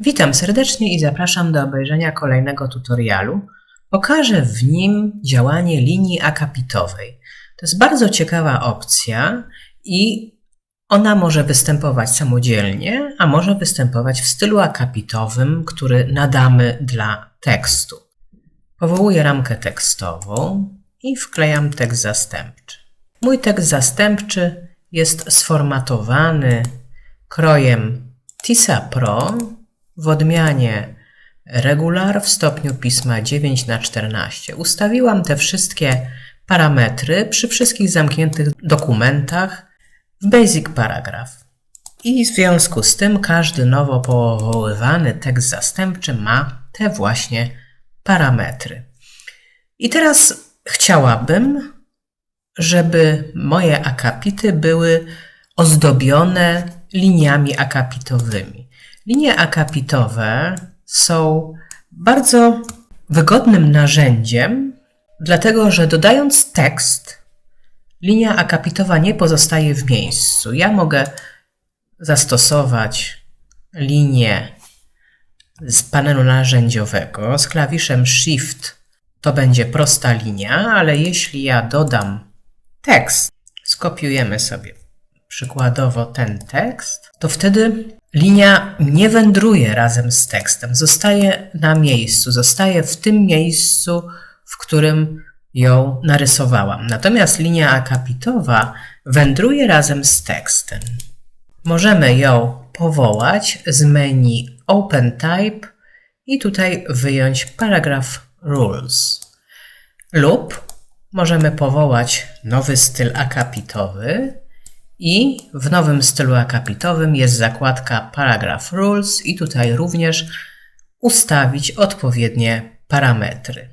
Witam serdecznie i zapraszam do obejrzenia kolejnego tutorialu. Pokażę w nim działanie linii akapitowej. To jest bardzo ciekawa opcja i ona może występować samodzielnie, a może występować w stylu akapitowym, który nadamy dla tekstu. Powołuję ramkę tekstową i wklejam tekst zastępczy. Mój tekst zastępczy jest sformatowany krojem TISA Pro w odmianie regular w stopniu pisma 9:14. Ustawiłam te wszystkie parametry przy wszystkich zamkniętych dokumentach w Basic Paragraph. I w związku z tym każdy nowo powoływany tekst zastępczy ma te właśnie parametry. I teraz chciałabym, żeby moje akapity były ozdobione liniami akapitowymi. Linie akapitowe są bardzo wygodnym narzędziem, dlatego że dodając tekst, linia akapitowa nie pozostaje w miejscu. Ja mogę zastosować linię z panelu narzędziowego z klawiszem Shift. To będzie prosta linia, ale jeśli ja dodam tekst, skopiujemy sobie przykładowo ten tekst, to wtedy linia nie wędruje razem z tekstem, zostaje na miejscu, zostaje w tym miejscu, w którym ją narysowałam. Natomiast linia akapitowa wędruje razem z tekstem. Możemy ją powołać z menu Open Type i tutaj wyjąć Paragraph Rules. Lub możemy powołać nowy styl akapitowy i w nowym stylu akapitowym jest zakładka Paragraph Rules i tutaj również ustawić odpowiednie parametry.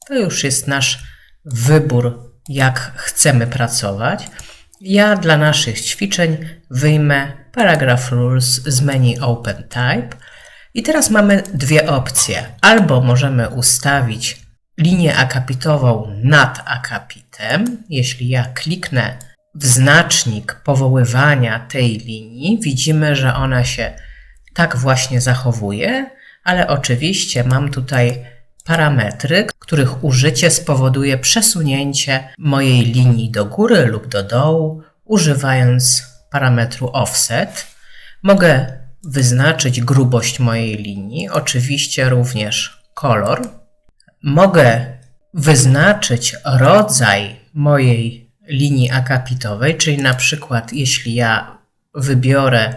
To już jest nasz wybór, jak chcemy pracować. Ja dla naszych ćwiczeń wyjmę Paragraph Rules z menu Open Type i teraz mamy dwie opcje. Albo możemy ustawić linię akapitową nad akapitem. Jeśli ja kliknę w znacznik powoływania tej linii, widzimy, że ona się tak właśnie zachowuje, ale oczywiście mam tutaj parametry, których użycie spowoduje przesunięcie mojej linii do góry lub do dołu, używając parametru Offset. Mogę wyznaczyć grubość mojej linii, oczywiście również kolor. Mogę wyznaczyć rodzaj mojej linii akapitowej, czyli na przykład jeśli ja wybiorę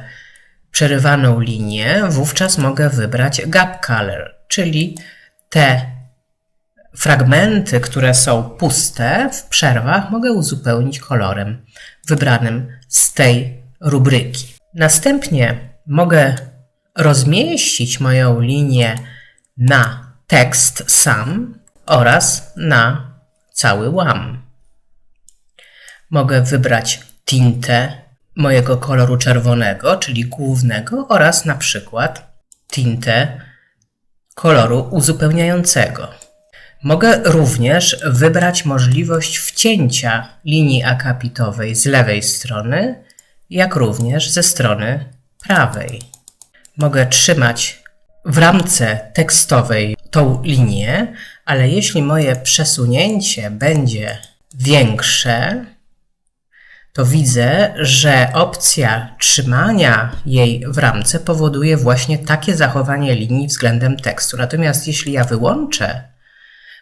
przerywaną linię, wówczas mogę wybrać Gap Color, czyli te fragmenty, które są puste w przerwach, mogę uzupełnić kolorem wybranym z tej rubryki. Następnie mogę rozmieścić moją linię na tekst sam oraz na cały łam. Mogę wybrać tintę mojego koloru czerwonego, czyli głównego, oraz na przykład tintę koloru uzupełniającego. Mogę również wybrać możliwość wcięcia linii akapitowej z lewej strony, jak również ze strony prawej. Mogę trzymać w ramce tekstowej tą linię, ale jeśli moje przesunięcie będzie większe, to widzę, że opcja trzymania jej w ramce powoduje właśnie takie zachowanie linii względem tekstu. Natomiast jeśli ja wyłączę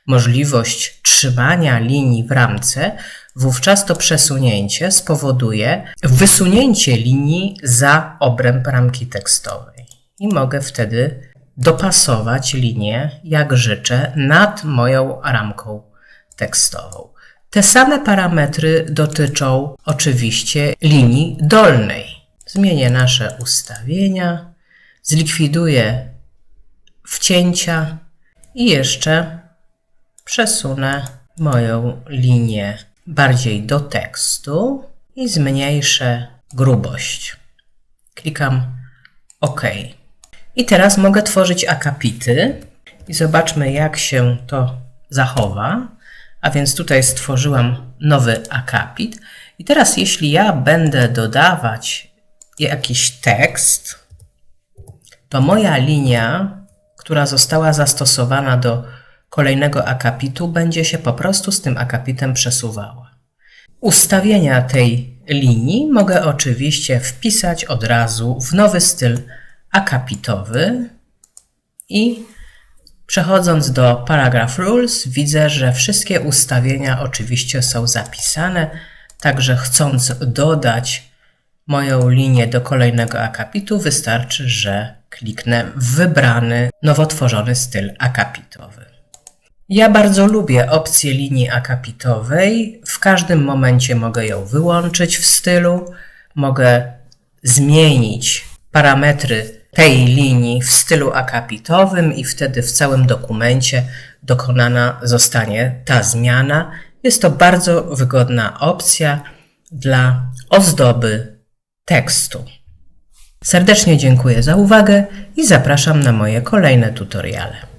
możliwość trzymania linii w ramce, wówczas to przesunięcie spowoduje wysunięcie linii za obręb ramki tekstowej. I mogę wtedy dopasować linię, jak życzę, nad moją ramką tekstową. Te same parametry dotyczą oczywiście linii dolnej. Zmienię nasze ustawienia, zlikwiduję wcięcia i jeszcze przesunę moją linię bardziej do tekstu i zmniejszę grubość. Klikam OK. I teraz mogę tworzyć akapity i zobaczmy, jak się to zachowa. A więc tutaj stworzyłam nowy akapit. I teraz jeśli ja będę dodawać jakiś tekst, to moja linia, która została zastosowana do kolejnego akapitu, będzie się po prostu z tym akapitem przesuwała. Ustawienia tej linii mogę oczywiście wpisać od razu w nowy styl akapitowy i przechodząc do Paragraph Rules widzę, że wszystkie ustawienia oczywiście są zapisane, także chcąc dodać moją linię do kolejnego akapitu wystarczy, że kliknę w wybrany, nowo tworzony styl akapitowy. Ja bardzo lubię opcję linii akapitowej. W każdym momencie mogę ją wyłączyć w stylu. Mogę zmienić parametry tej linii w stylu akapitowym i wtedy w całym dokumencie dokonana zostanie ta zmiana. Jest to bardzo wygodna opcja dla ozdoby tekstu. Serdecznie dziękuję za uwagę i zapraszam na moje kolejne tutoriale.